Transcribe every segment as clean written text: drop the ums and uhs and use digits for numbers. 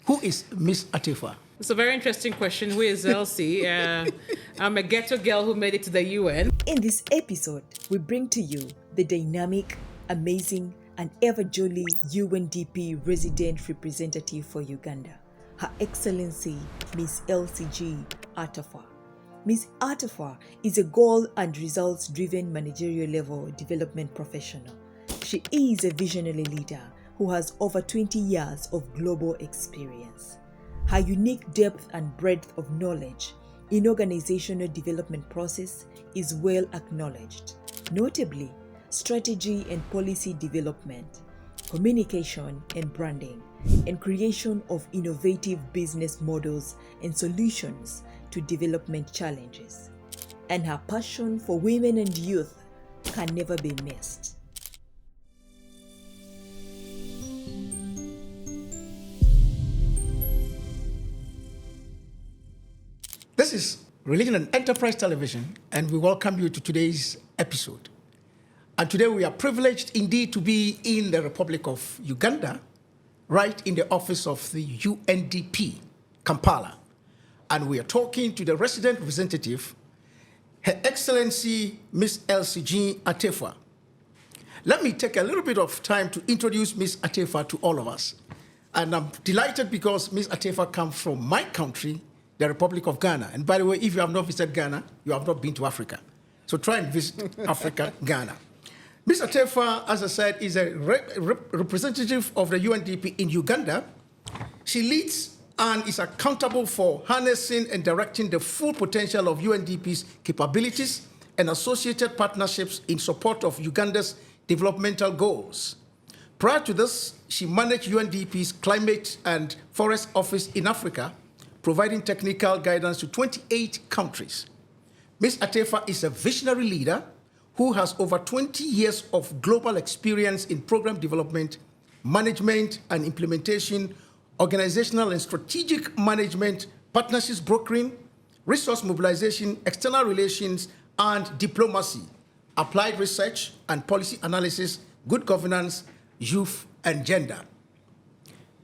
Who is Miss Atefa? It's a very interesting question. Who is Elsie? I'm a ghetto girl who made it to the UN. In this episode, we bring to you the dynamic, amazing, and ever-jolly UNDP resident representative for Uganda, Her Excellency Miss LCG Atefa. Miss Atefa is a goal and results-driven managerial level development professional. She is a visionary leader who has over 20 years of global experience. Her unique depth and breadth of knowledge in organizational development process is well acknowledged, notably strategy and policy development, communication and branding, and creation of innovative business models and solutions to development challenges. And her passion for women and youth can never be missed. This is Religion and Enterprise Television, and we welcome you to today's episode. And today we are privileged indeed to be in the Republic of Uganda, right in the office of the UNDP, Kampala. And we are talking to the resident representative, Her Excellency Miss LCG Atefa. Let me take a little bit of time to introduce Miss Atefa to all of us. And I'm delighted because Miss Atefa comes from my country, the Republic of Ghana. And by the way, if you have not visited Ghana, you have not been to Africa. So try and visit Africa, Ghana. Ms. Atefa, as I said, is a representative of the UNDP in Uganda. She leads and is accountable for harnessing and directing the full potential of UNDP's capabilities and associated partnerships in support of Uganda's developmental goals. Prior to this, she managed UNDP's Climate and Forest Office in Africa, providing technical guidance to 28 countries. Ms. Atefa is a visionary leader who has over 20 years of global experience in program development, management and implementation, organizational and strategic management, partnerships brokering, resource mobilization, external relations, and diplomacy, applied research and policy analysis, good governance, youth, and gender.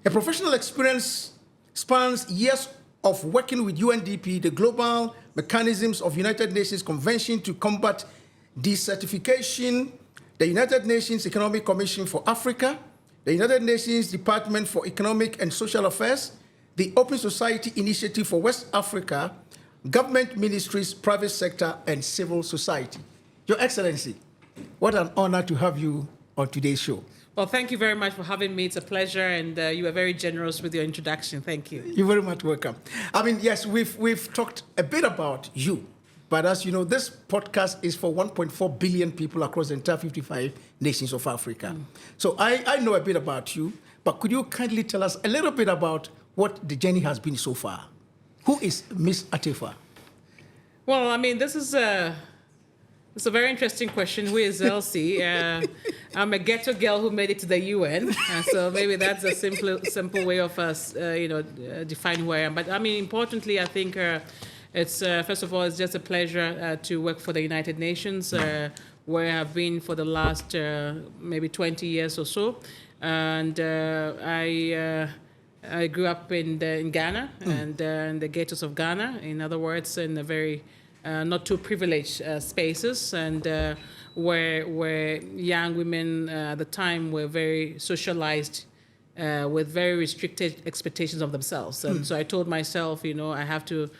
Her professional experience spans years of working with UNDP, the Global Mechanisms of United Nations Convention to Combat Desertification, the United Nations Economic Commission for Africa, the United Nations Department for Economic and Social Affairs, the Open Society Initiative for West Africa, government ministries, private sector, and civil society. Your Excellency, what an honor to have you on today's show. Well, thank you very much for having me. It's a pleasure, and you were very generous with your introduction. Thank you. You're very much welcome. I mean, yes, we've talked a bit about you, but as you know, this podcast is for 1.4 billion people across the entire 55 nations of Africa. So I know a bit about you, but could you kindly tell us a little bit about what the journey has been so far? Who is Miss Atefa? Well, I mean, it's a very interesting question. Who is Elsie? I'm a ghetto girl who made it to the UN, so maybe that's a simple way of us, define who I am. But I mean, importantly, I think it's first of all, it's just a pleasure to work for the United Nations, where I've been for the last maybe 20 years or so, and I grew up in Ghana and in the ghettos of Ghana. In other words, in a very not too privileged spaces, and where young women at the time were very socialized with very restricted expectations of themselves. And so I told myself, I have to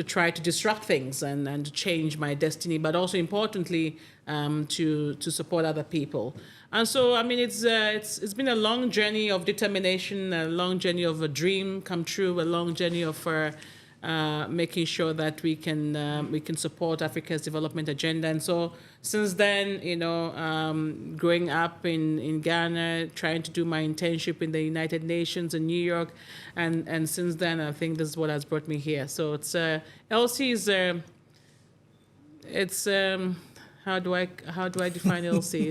try to disrupt things and to change my destiny, but also importantly, to support other people. And so, I mean, it's been a long journey of determination, a long journey of a dream come true, a long journey of making sure that we can support Africa's development agenda. And so since then, growing up in Ghana, trying to do my internship in the United Nations in New York, and since then, I think this is what has brought me here. So it's Elsie is how do I define Elsie?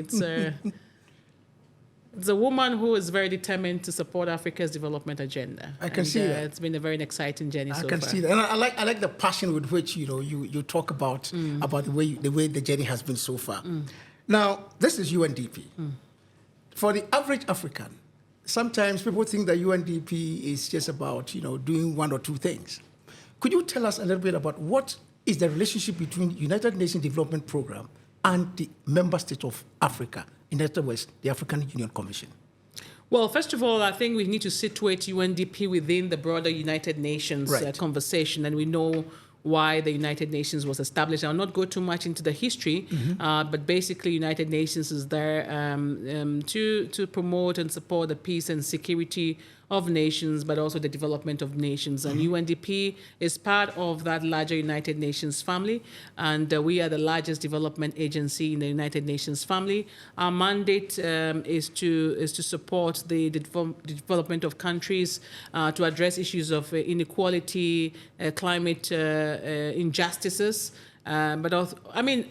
It's a woman who is very determined to support Africa's development agenda. I can see that. It's been a very exciting journey so far. I can see that. And I like the passion with which you talk about the way the journey has been so far. Now, this is UNDP. For the average African, sometimes people think that UNDP is just about, doing one or two things. Could you tell us a little bit about what is the relationship between United Nations Development Program and the member states of Africa, in other words, the African Union Commission? Well, first of all, I think we need to situate UNDP within the broader United Nations conversation, and we know why the United Nations was established. I'll not go too much into the history, but basically United Nations is there to promote and support the peace and security of nations, but also the development of nations. And UNDP is part of that larger United Nations family, and we are the largest development agency in the United Nations family. Our mandate is to support the development of countries, to address issues of inequality, climate injustices, but also,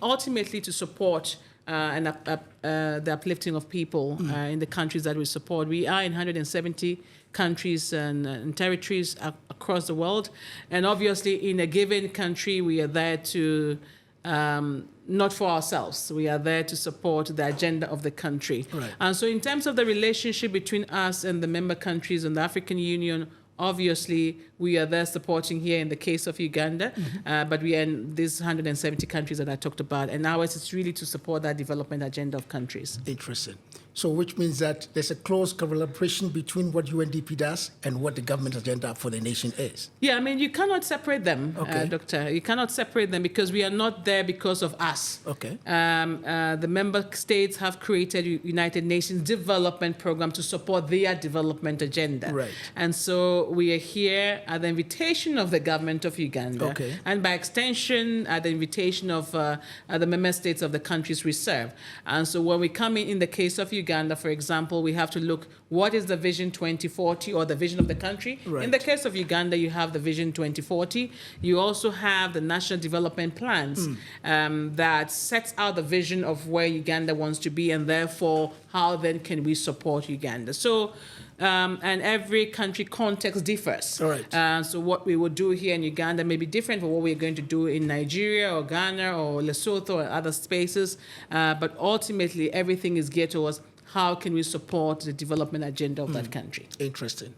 ultimately to support the uplifting of people in the countries that we support. We are in 170 countries and territories across the world. And obviously, in a given country, we are there to, not for ourselves, we are there to support the agenda of the country. Right. And so in terms of the relationship between us and the member countries and the African Union, obviously, we are there supporting here in the case of Uganda, but we are in these 170 countries that I talked about. And ours is really to support that development agenda of countries. Interesting. So which means that there's a close collaboration between what UNDP does and what the government agenda for the nation is. Yeah, you cannot separate them, Doctor. You cannot separate them because we are not there because of us. Okay. The member states have created United Nations Development Program to support their development agenda. Right. And so we are here at the invitation of the government of Uganda, and by extension at the invitation of the member states of the countries we serve. And so when we come in the case of Uganda, for example, we have to look what is the Vision 2040 or the vision of the country. Right. In the case of Uganda, you have the Vision 2040. You also have the National Development Plans that sets out the vision of where Uganda wants to be, and therefore how then can we support Uganda. So and every country context differs. All right. So what we will do here in Uganda may be different from what we're going to do in Nigeria or Ghana or Lesotho or other spaces. But ultimately, everything is geared towards how can we support the development agenda of that country. Interesting.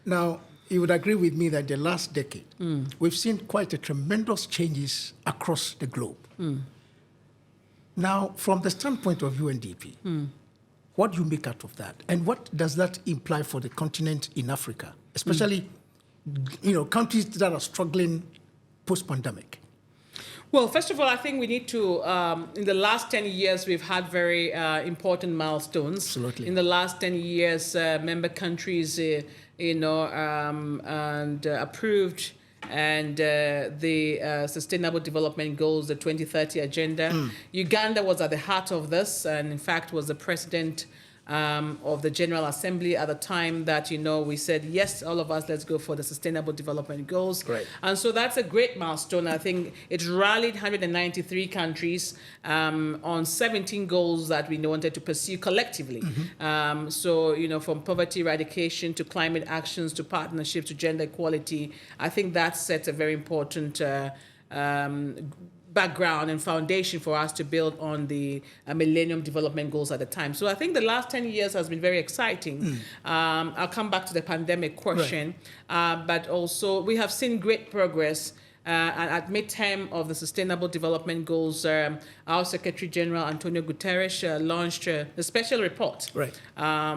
Now, you would agree with me that the last decade, we've seen quite a tremendous changes across the globe. Now, from the standpoint of UNDP, what do you make out of that? And what does that imply for the continent in Africa, especially, countries that are struggling post-pandemic? Well, first of all, I think we need to, in the last 10 years, we've had very important milestones. Absolutely. In the last 10 years, member countries, approved and the Sustainable Development Goals, the 2030 Agenda. Uganda was at the heart of this, and in fact was the president of the General Assembly at the time that, we said, yes, all of us, let's go for the Sustainable Development Goals. Right. And so that's a great milestone. I think it rallied 193 countries on 17 goals that we wanted to pursue collectively. From poverty eradication to climate actions to partnerships to gender equality, I think that sets a very important background and foundation for us to build on the Millennium Development Goals at the time. So I think the last 10 years has been very exciting. I'll come back to the pandemic question, but also we have seen great progress. At midterm of the Sustainable Development Goals, our Secretary General, Antonio Guterres, launched a special report,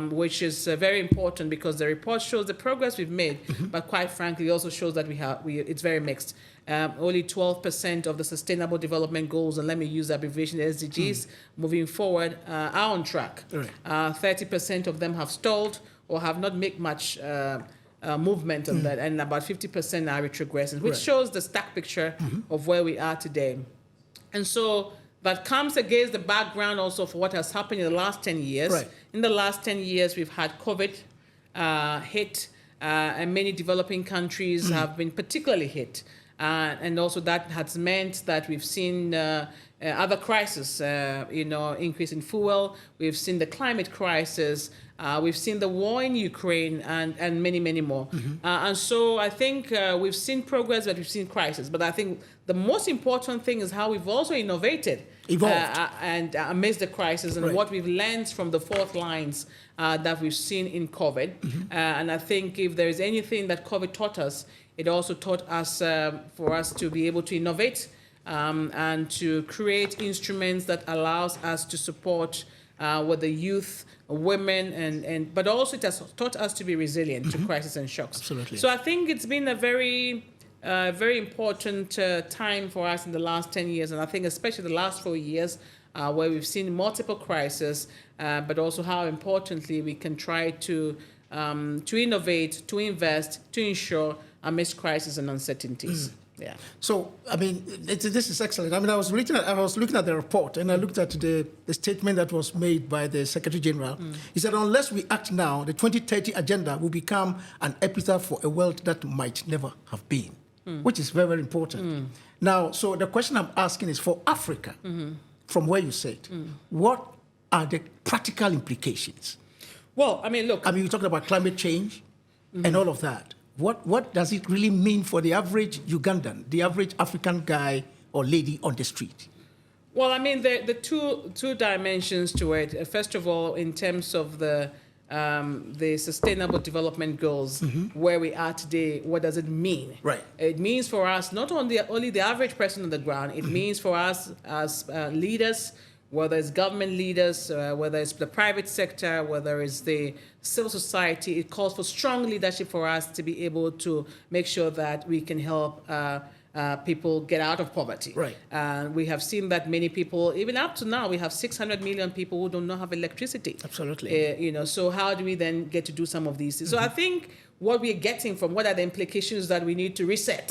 which is very important because the report shows the progress we've made, but quite frankly, it also shows that it's very mixed. Only 12% of the Sustainable Development Goals, and let me use the abbreviation SDGs, moving forward, are on track. 30% of them have stalled or have not made much movement on that, and about 50% are retrogressing, which shows the stack picture of where we are today. And so that comes against the background also for what has happened in the last 10 years. In the last 10 years, we've had COVID hit, and many developing countries have been particularly hit. And also that has meant that we've seen other crises, increase in fuel. We've seen the climate crisis. We've seen the war in Ukraine and many, many more. And so I think we've seen progress, but we've seen crisis. But I think the most important thing is how we've also innovated. And amidst the crisis and what we've learned from the fourth lines that we've seen in COVID. And I think if there is anything that COVID taught us, it also taught us for us to be able to innovate and to create instruments that allows us to support with the youth, women, but also it has taught us to be resilient to crisis and shocks. Absolutely. So I think it's been a very important time for us in the last 10 years, and I think especially the last 4 years, where we've seen multiple crises, but also how importantly we can try to innovate, to invest, to ensure amidst crisis and uncertainties. Yeah. So, I mean, this is excellent. I mean, I was looking at the report, and I looked at the statement that was made by the Secretary General. He said, unless we act now, the 2030 agenda will become an epitaph for a world that might never have been, which is very, very important. Now, so the question I'm asking is for Africa, from where you sit, what are the practical implications? Well, I mean, look. I mean, you're talking about climate change and all of that. What does it really mean for the average Ugandan, the average African guy or lady on the street? Well, I mean, the two dimensions to it. First of all, in terms of the Sustainable Development Goals, where we are today, what does it mean? Right. It means for us, not only the average person on the ground, it means for us as leaders, whether it's government leaders, whether it's the private sector, whether it's the civil society, it calls for strong leadership for us to be able to make sure that we can help people get out of poverty. Right. We have seen that many people, even up to now, we have 600 million people who do not have electricity. Absolutely. So how do we then get to do some of these things? So I think what we're getting from what are the implications that we need to reset.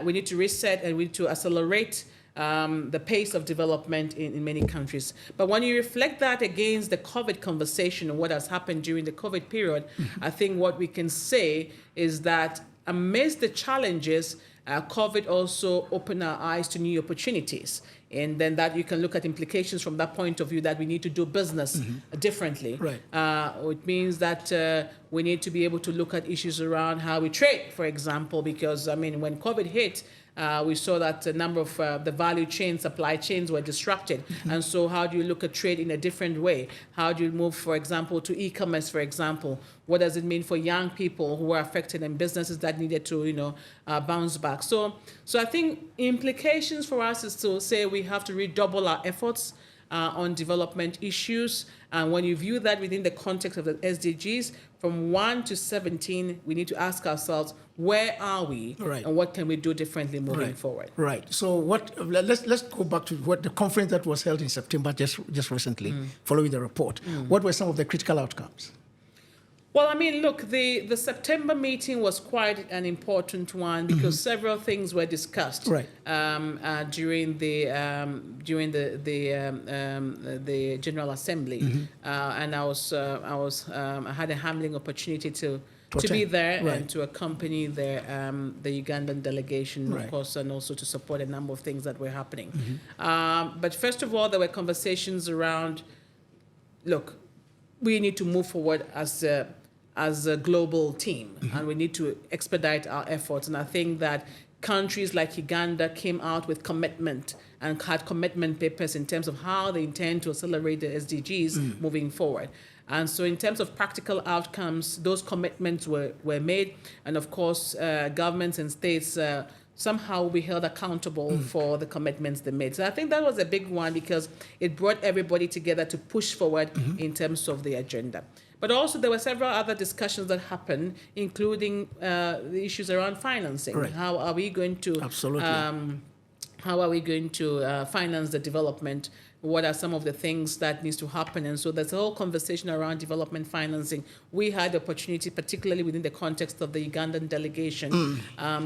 We need to reset and we need to accelerate the pace of development in many countries. But when you reflect that against the COVID conversation and what has happened during the COVID period, I think what we can say is that amidst the challenges, COVID also opened our eyes to new opportunities. And then that you can look at implications from that point of view that we need to do business differently. Right. It means that we need to be able to look at issues around how we trade, for example, because, I mean, when COVID hit, we saw that a number of the value chains, supply chains were disrupted. And so how do you look at trade in a different way? How do you move, for example, to e-commerce, for example? What does it mean for young people who were affected and businesses that needed to, bounce back? So I think implications for us is to say we have to redouble our efforts on development issues. And when you view that within the context of the SDGs, from 1 to 17, we need to ask ourselves, where are we, and what can we do differently moving forward? Right. So let's go back to what the conference that was held in September just recently, following the report. What were some of the critical outcomes? Well, I mean, look, the September meeting was quite an important one because several things were discussed during the General Assembly, and I had a humbling opportunity to be there and to accompany the Ugandan delegation, of course, and also to support a number of things that were happening. But first of all, there were conversations around, look, we need to move forward as a global team, and we need to expedite our efforts. And I think that countries like Uganda came out with commitment and had commitment papers in terms of how they intend to accelerate the SDGs moving forward. And so in terms of practical outcomes, those commitments were made. And of course, governments and states somehow will be held accountable for the commitments they made. So I think that was a big one because it brought everybody together to push forward in terms of the agenda. But also there were several other discussions that happened, including the issues around financing. Right. How are we going to finance the development? What are some of the things that needs to happen? And so there's a whole conversation around development financing. We had the opportunity, particularly within the context of the Ugandan delegation,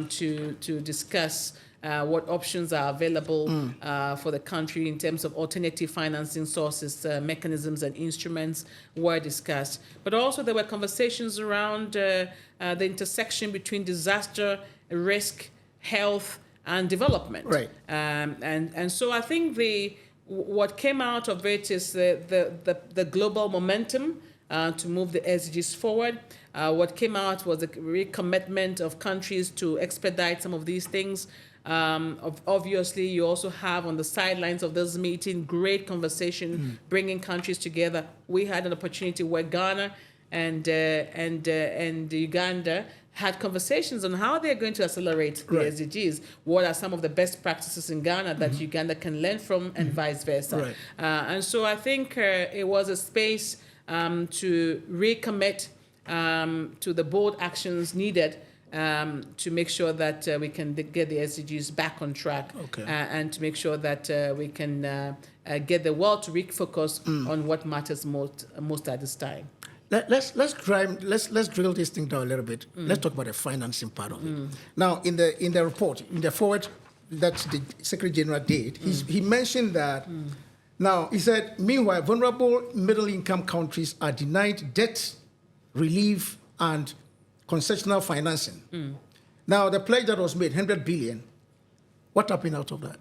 to discuss what options are available for the country in terms of alternative financing sources, mechanisms and instruments were discussed. But also there were conversations around the intersection between disaster, risk, health, and development. Right. And so I think what came out of it is the global momentum to move the SDGs forward. What came out was a recommitment of countries to expedite some of these things. Obviously, you also have on the sidelines of this meeting great conversation, bringing countries together. We had an opportunity where Ghana and Uganda had conversations on how they're going to accelerate the SDGs. What are some of the best practices in Ghana that Uganda can learn from, and vice versa. Right. And so I think it was a space to recommit to the bold actions needed to make sure that we can get the SDGs back on track, and to make sure that we can get the world to refocus on what matters most at this time. Let's drill this thing down a little bit. Let's talk about the financing part of it. Now, in the report, in the forward that the Secretary General did, he mentioned that. Now, he said, meanwhile, vulnerable middle-income countries are denied debt relief and concessional financing. Now, the pledge that was made, 100 billion, what happened out of that?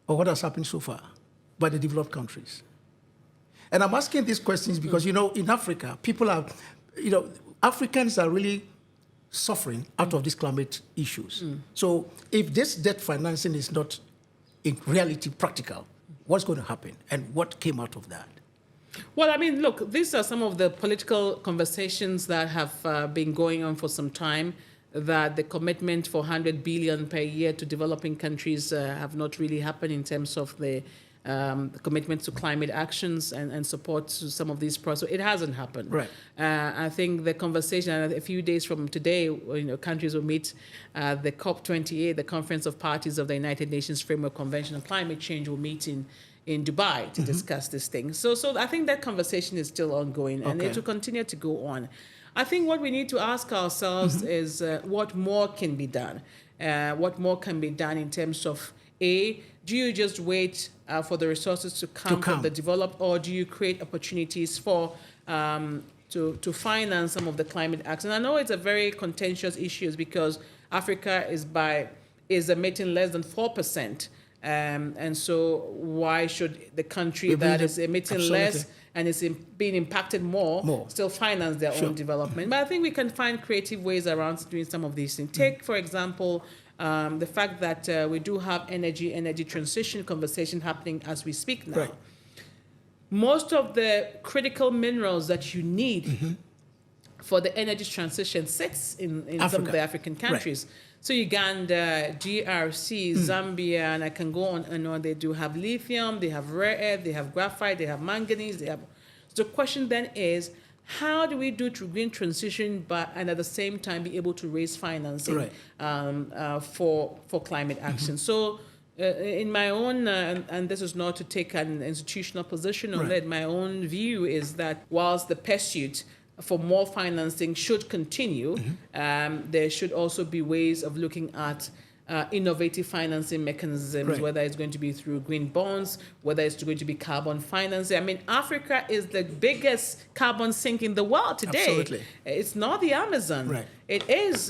Or what has happened so far by the developed countries? And I'm asking these questions because, in Africa, Africans are really suffering out of these climate issues. So if this debt financing is not in reality practical, what's going to happen? And what came out of that? Well, I mean, look, these are some of the political conversations that have been going on for some time, that the commitment for 100 billion per year to developing countries have not really happened in terms of the commitment to climate actions and support to some of these projects. It hasn't happened. Right. I think the conversation, a few days from today, countries will meet the COP28, the Conference of Parties of the United Nations Framework Convention on Climate Change, will meet in Dubai to discuss this thing. So I think that conversation is still ongoing, and it will continue to go on. I think what we need to ask ourselves is what more can be done? What more can be done in terms of, do you just wait for the resources to come from the developed, or do you create opportunities for to finance some of the climate action? I know it's a very contentious issue because Africa is emitting less than 4%. And so why should the country that is emitting less and is being impacted more still finance their own development? But I think we can find creative ways around doing some of these things. Take, for example, the fact that we do have energy transition conversation happening as we speak now. Right. Most of the critical minerals that you need for the energy transition sits in some of the African countries. Right. So Uganda, DRC, Zambia, and I can go on and on. They do have lithium, they have rare earth, they have graphite, they have manganese. So the question then is, how do we do green transition, and at the same time be able to raise financing for climate action? So in my own, and this is not to take an institutional position on it, my own view is that whilst the pursuit for more financing should continue, there should also be ways of looking at innovative financing mechanisms, whether it's going to be through green bonds, whether it's going to be carbon financing. I mean, Africa is the biggest carbon sink in the world today. Absolutely. It's not the Amazon. Right. It is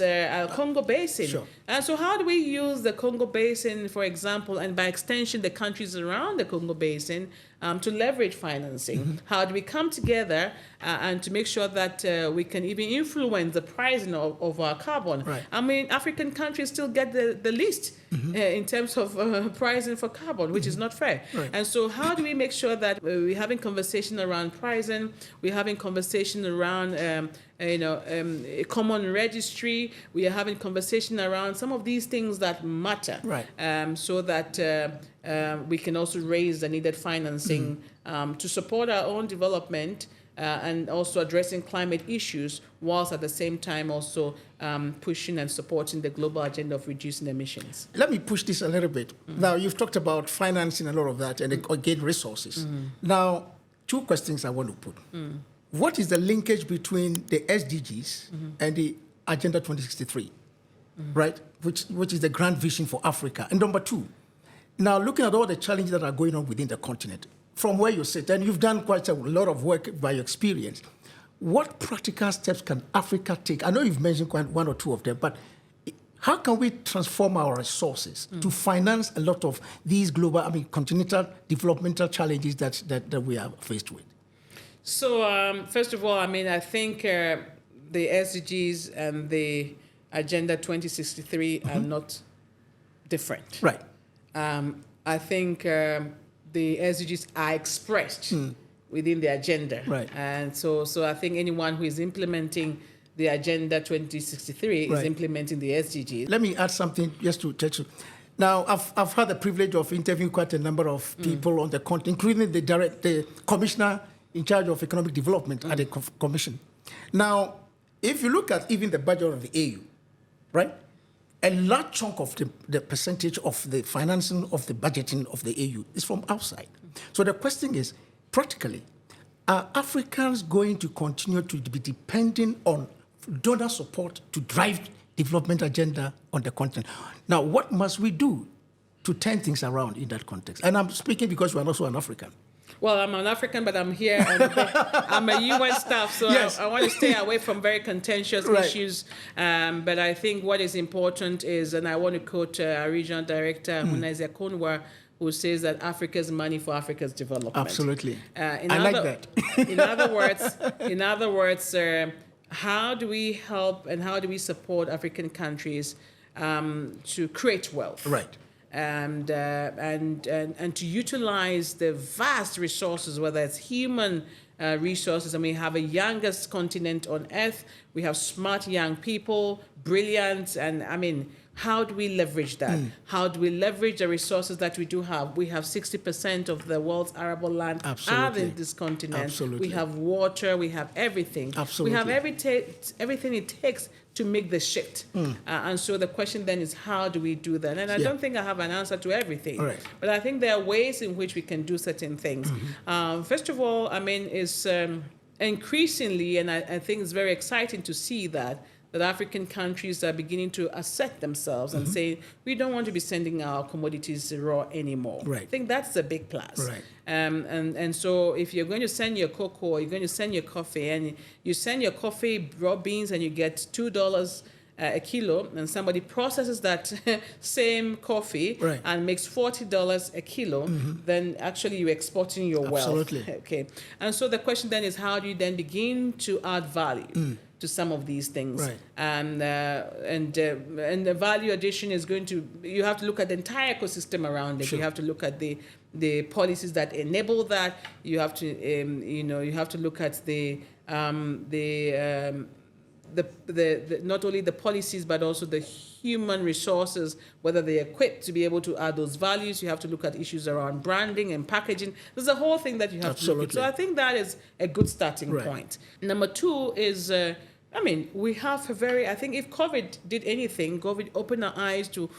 Congo Basin. Sure. And so how do we use the Congo Basin, for example, and by extension, the countries around the Congo Basin to leverage financing? How do we come together and to make sure that we can even influence the pricing of our carbon? Right. I mean, African countries still get the least in terms of pricing for carbon, which is not fair. Right. And so how do we make sure that we're having conversation around pricing, we're having conversation around a common registry, we are having conversation around some of these things that matter, so that we can also raise the needed financing to support our own development and also addressing climate issues, whilst at the same time also pushing and supporting the global agenda of reducing emissions. Let me push this a little bit. Now, you've talked about financing a lot of that and again resources. Now, two questions I want to put. What is the linkage between the SDGs and the Agenda 2063, right? Which is the grand vision for Africa. And number two, now looking at all the challenges that are going on within the continent, from where you sit, and you've done quite a lot of work by your experience, what practical steps can Africa take? I know you've mentioned one or two of them, but how can we transform our resources to finance a lot of these global, continental developmental challenges that we are faced with? So, first of all, I think the SDGs and the Agenda 2063 are not different. Right. I think the SDGs are expressed within the agenda. Right. And so I think anyone who is implementing the Agenda 2063 is implementing the SDGs. Let me add something just to touch. Now, I've had the privilege of interviewing quite a number of people on the continent, including the commissioner in charge of economic development at the commission. Now, if you look at even the budget of the AU, right, a large chunk of the percentage of the financing of the budgeting of the AU is from outside. So the question is, practically, are Africans going to continue to be depending on donor support to drive development agenda on the continent? Now, what must we do to turn things around in that context? And I'm speaking because you are also an African. Well, I'm an African, but I'm here. I'm a UN staff, so yes. I want to stay away from very contentious issues. But I think what is important is, and I want to quote our regional director, Munezia Konwa, who says that Africa's money for Africa's development. Absolutely. I like that. in other words, how do we help and how do we support African countries to create wealth? Right. And to utilize the vast resources, whether it's human resources, and we have a youngest continent on earth. We have smart young people, brilliant, and how do we leverage that? How do we leverage the resources that we do have? We have 60% of the world's arable land are in this continent. Absolutely. We have water, we have everything. Absolutely. We have everything it takes to make the shift. And so the question then is, how do we do that? And I don't think I have an answer to everything. Right. But I think there are ways in which we can do certain things. First of all, is increasingly, and I think it's very exciting to see that African countries are beginning to assert themselves and say, we don't want to be sending our commodities raw anymore. Right. I think that's a big plus. Right. And so if you're going to send your cocoa, you're going to send your coffee, and you send your coffee raw beans and you get $2 a kilo, and somebody processes that same coffee and makes $40 a kilo, then actually you're exporting your wealth. Absolutely. Okay. And so the question then is, how do you then begin to add value to some of these things? Right. And the value addition is going to, you have to look at the entire ecosystem around it. Sure. You have to look at the policies that enable that. You have to you have to look at the not only the policies but also the human resources, whether they're equipped to be able to add those values. You have to look at issues around branding and packaging. There's a whole thing that you have to look at. So I think that is a good starting point. Number two is, we have I think if COVID did anything, COVID opened our eyes to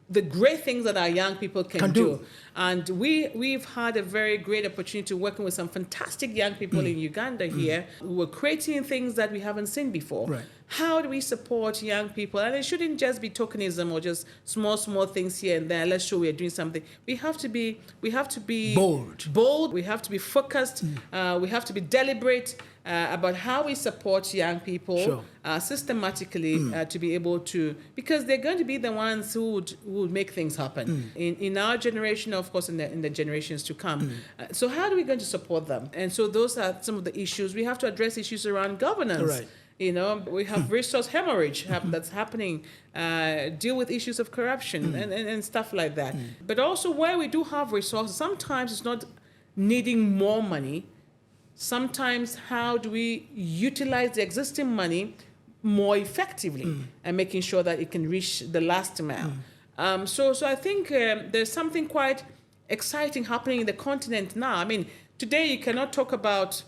the great things that our young people can do. And we've had a very great opportunity to working with some fantastic young people in Uganda here who are creating things that we haven't seen before. Right. How do we support young people? And it shouldn't just be tokenism or just small things here and there. Let's show we are doing something. We have to be bold. We have to be focused. We have to be deliberate about how we support young people systematically to be able to, because they're going to be the ones who would make things happen in our generation, of course, in the generations to come. So how are we going to support them? And so those are some of the issues. We have to address issues around governance. Right. We have resource hemorrhage that's happening, deal with issues of corruption and stuff like that. But also where we do have resources, sometimes it's not needing more money. Sometimes how do we utilize the existing money more effectively and making sure that it can reach the last mile. So I think there's something quite exciting happening in the continent now. Today you cannot talk about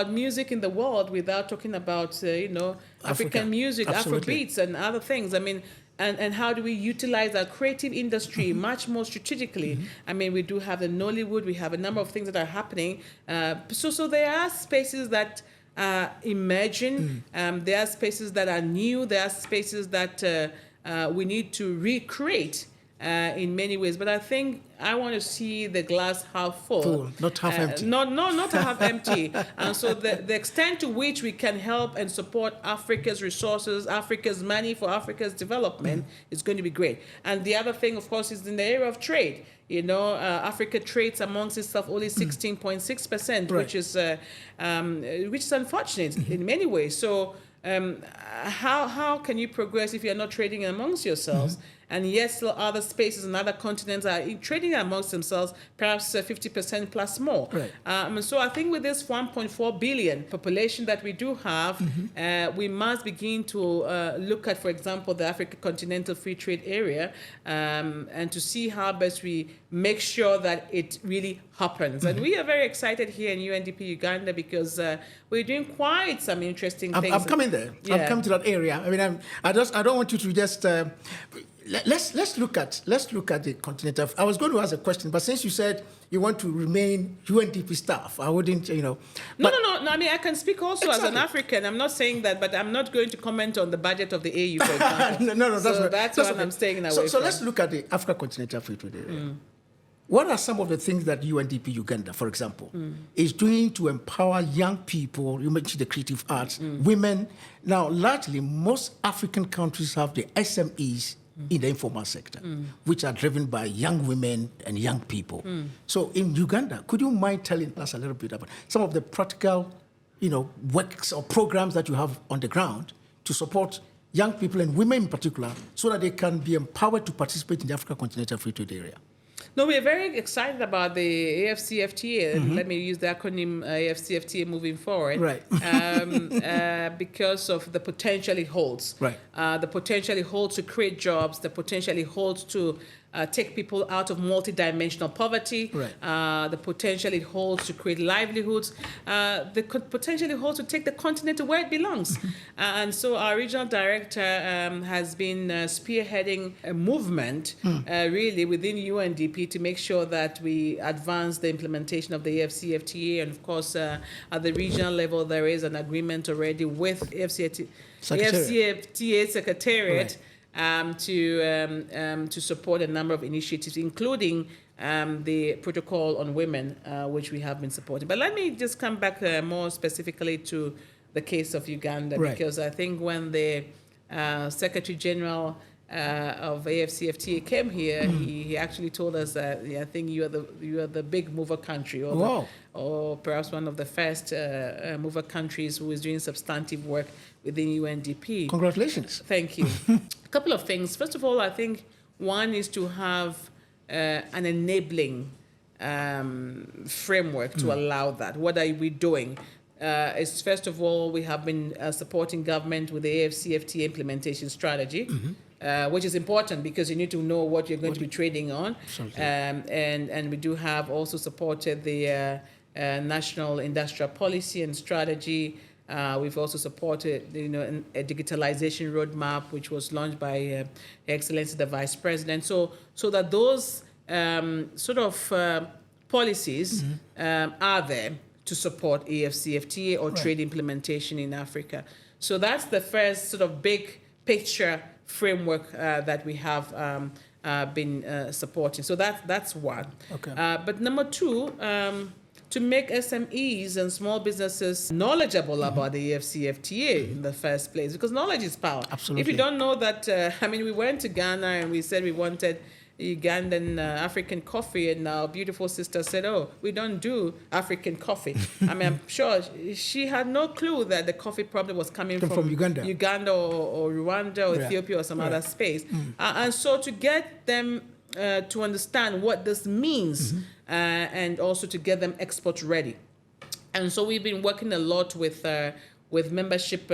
music in the world without talking about African music, Afrobeats and other things. And how do we utilize our creative industry much more strategically? We do have the Nollywood, we have a number of things that are happening. So there are spaces that are emerging, there are spaces that are new, there are spaces that we need to recreate in many ways. But I think I want to see the glass half full, not half empty. Not half empty. And so the extent to which we can help and support Africa's resources, Africa's money for Africa's development is going to be great. And the other thing, of course, is in the area of trade. Africa trades amongst itself only 16.6%, Right. which is unfortunate in many ways. So how can you progress if you're not trading amongst yourselves? And yet still other spaces and other continents are trading amongst themselves, perhaps 50% plus more. Right. So I think with this 1.4 billion population that we do have, we must begin to look at, for example, the Africa Continental Free Trade Area, and to see how best we make sure that it really happens. And we are very excited here in UNDP Uganda because we're doing quite some interesting things. I'm coming there. Yeah. I'm coming to that area. I mean, I don't want you to just. Let's look at the continental. I was going to ask a question, but since you said you want to remain UNDP staff, I wouldn't, No. I mean, I can speak also as an African. I'm not saying that, but I'm not going to comment on the budget of the AU, for example. no, that's what I'm staying away from. So let's look at the Africa Continental Free Trade Area. What are some of the things that UNDP Uganda, for example, is doing to empower young people? You mentioned the creative arts, women. Now, largely, most African countries have the SMEs in the informal sector, which are driven by young women and young people. So in Uganda, could you mind telling us a little bit about some of the practical, works or programs that you have on the ground to support young people and women in particular so that they can be empowered to participate in the Africa Continental Free Trade Area? No, we are very excited about the AFCFTA, and let me use the acronym AFCFTA moving forward, right? Because of the potential it holds. Right. The potential it holds to create jobs, the potential it holds to take people out of multidimensional poverty, right. The potential it holds to create livelihoods, the potential it holds to take the continent to where it belongs. And so our regional director has been spearheading a movement really within UNDP to make sure that we advance the implementation of the AFCFTA. And of course, at the regional level, there is an agreement already with AFCFTA Secretariat. Right. To support a number of initiatives, including the protocol on women, which we have been supporting. But let me just come back more specifically to the case of Uganda, right. because I think when the Secretary General of AFCFTA came here, he actually told us that I think you are the big mover country, or perhaps one of the first mover countries who is doing substantive work within UNDP. Congratulations. Thank you. A couple of things. First of all, I think one is to have an enabling framework to allow that. What are we doing? Is first of all, we have been supporting government with the AFCFTA implementation strategy. Which is important because you need to know what you're going to be trading on. And we do have also supported the National Industrial Policy and Strategy. We've also supported, a digitalization roadmap, which was launched by Her Excellency the Vice President. So that those policies are there to support AFCFTA or trade implementation in Africa. So that's the first sort of big picture framework that we have been supporting. So that's one. Okay. But number two, to make SMEs and small businesses knowledgeable about the AFCFTA in the first place, because knowledge is power. Absolutely. If you don't know that, we went to Ghana and we said we wanted Ugandan African coffee, and our beautiful sister said, "Oh, we don't do African coffee." I'm sure she had no clue that the coffee probably was coming from Uganda, or Rwanda or Ethiopia or some other space. And so to get them to understand what this means, and also to get them export ready. And so we've been working a lot with membership,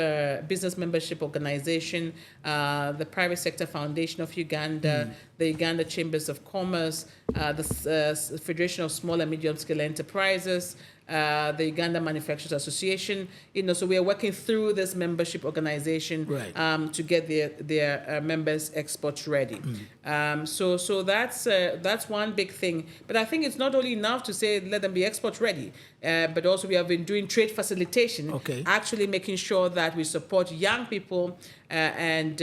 business membership organization, the Private Sector Foundation of Uganda, the Uganda Chambers of Commerce, the Federation of Small and Medium-Scale Enterprises, the Uganda Manufacturers Association. So we are working through this membership organization to get their members export ready. So that's one big thing. But I think it's not only enough to say let them be export ready, but also we have been doing trade facilitation, actually making sure that we support young people and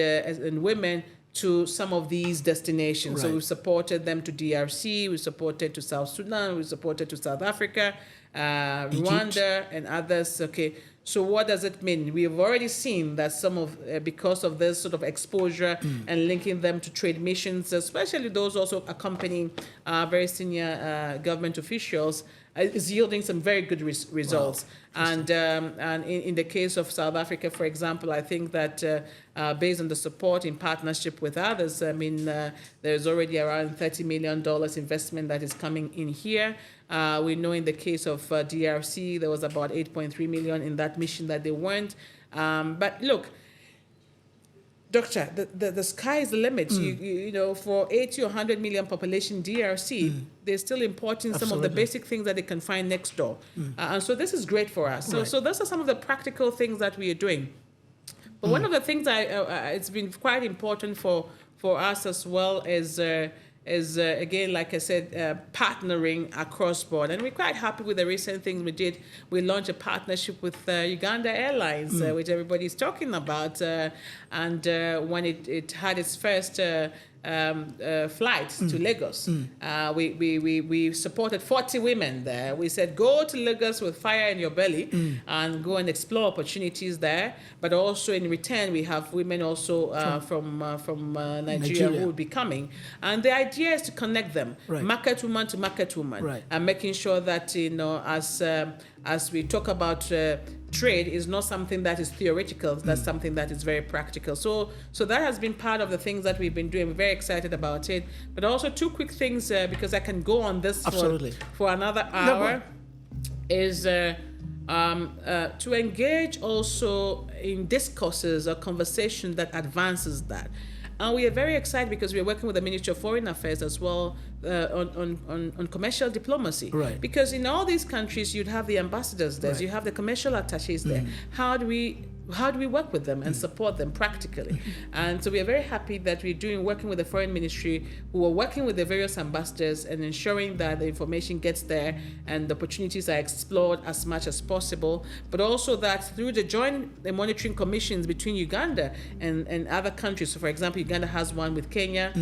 women to some of these destinations. So Right. we've supported them to DRC, we supported to South Sudan, we supported to South Africa, Rwanda, and others. Okay, so what does it mean? We have already seen that some of, because of this sort of exposure and linking them to trade missions, especially those also accompanying very senior government officials, is yielding some very good results. Wow. And in the case of South Africa, for example, I think that based on the support in partnership with others, I mean, there's already around $30 million investment that is coming in here. We know in the case of DRC, there was about 8.3 million in that mission that they went. But look, Doctor, the sky is the limit. You know, for 80 or 100 million population DRC, they're still importing some of the basic things that they can find next door. And so this is great for us. So those are some of the practical things that we are doing. But one of the things it's been quite important for us as well is again, like I said, partnering across board. And we're quite happy with the recent things we did. We launched a partnership with Uganda Airlines, which everybody's talking about. And when it had its first flight to Lagos, we supported 40 women there. We said, go to Lagos with fire in your belly and go and explore opportunities there. But also in return, we have women also from Nigeria who will be coming. And the idea is to connect them, market woman to market woman, and making sure that, you know, as we talk about trade, is not something that is theoretical. That's something that is very practical. So that has been part of the things that we've been doing. We're very excited about it. But also two quick things, because I can go on this for another hour, is to engage also in discourses or conversation that advances that. And we are very excited because we are working with the Ministry of Foreign Affairs as well on commercial diplomacy. Right. Because in all these countries, you'd have the ambassadors there, you have the commercial attaches there. How do we work with them and support them practically? And so we are very happy that we're working with the Foreign Ministry, who are working with the various ambassadors and ensuring that the information gets there and the opportunities are explored as much as possible, but also that through the joint monitoring commissions between Uganda and other countries. So for example, Uganda has one with Kenya,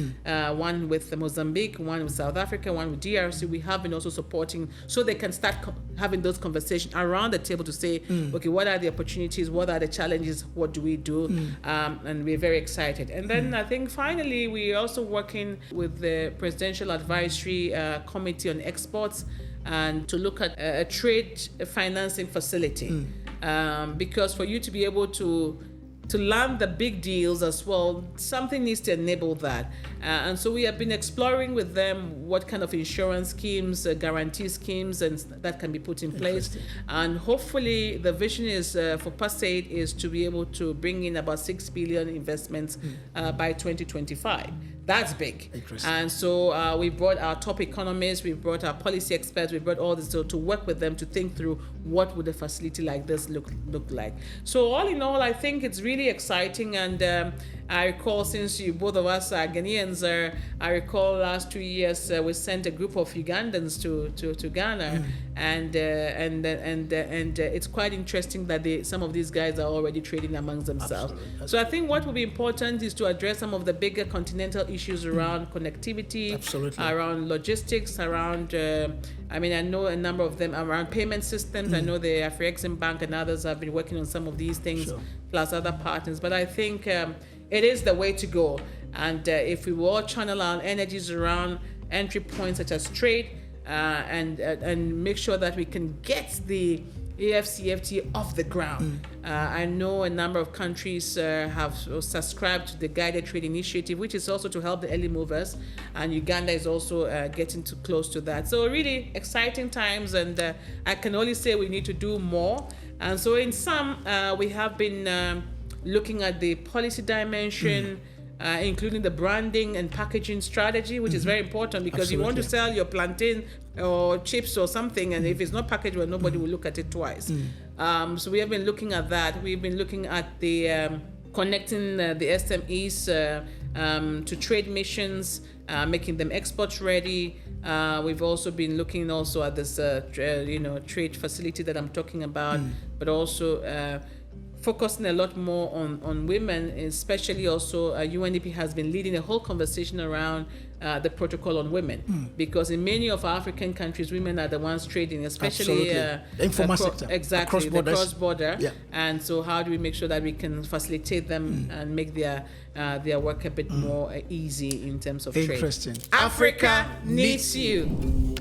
one with Mozambique, one with South Africa, one with DRC. We have been also supporting so they can start having those conversations around the table to say, okay, what are the opportunities? What are the challenges? What do we do? And we're very excited. And then I think finally, we're also working with the Presidential Advisory Committee on Exports and to look at a trade financing facility. Because for you to be able to land the big deals as well, something needs to enable that. And so we have been exploring with them what kind of insurance schemes, guarantee schemes, and that can be put in place. And hopefully the vision is for PASAID is to be able to bring in about 6 billion investments by 2025. That's big. And so we brought our top economists, we brought our policy experts, we brought all this to work with them to think through what would a facility like this look like. So all in all, I think it's really exciting. And I recall, since both of us are Ghanaians, I recall last 2 years we sent a group of Ugandans to Ghana, and it's quite interesting that some of these guys are already trading amongst themselves. So I think what will be important is to address some of the bigger continental issues around connectivity, around logistics, around I know a number of them around payment systems. I know the Afrexim Bank and others have been working on some of these things, plus other partners. But I think it is the way to go. And if we will channel our energies around entry points such as trade and make sure that we can get the AFCFTA off the ground. I know a number of countries have subscribed to the Guided Trade Initiative, which is also to help the early movers, and Uganda is also getting too close to that. So really exciting times, and I can only say we need to do more. And so in some, we have been looking at the policy dimension, including the branding and packaging strategy, which is very important because you want to sell your plantain or chips or something, and if it's not packaged well, nobody will look at it twice. So we have been looking at that. We've been looking at the connecting the SMEs to trade missions, making them export ready. We've also been looking at this trade facility that I'm talking about, but also focusing a lot more on women, especially also UNDP has been leading a whole conversation around the protocol on women, because in many of African countries, women are the ones trading, especially the informal sector, exactly, the cross-border. Yeah. And so how do we make sure that we can facilitate them and make their work a bit more easy in terms of trade? Interesting. Africa needs you.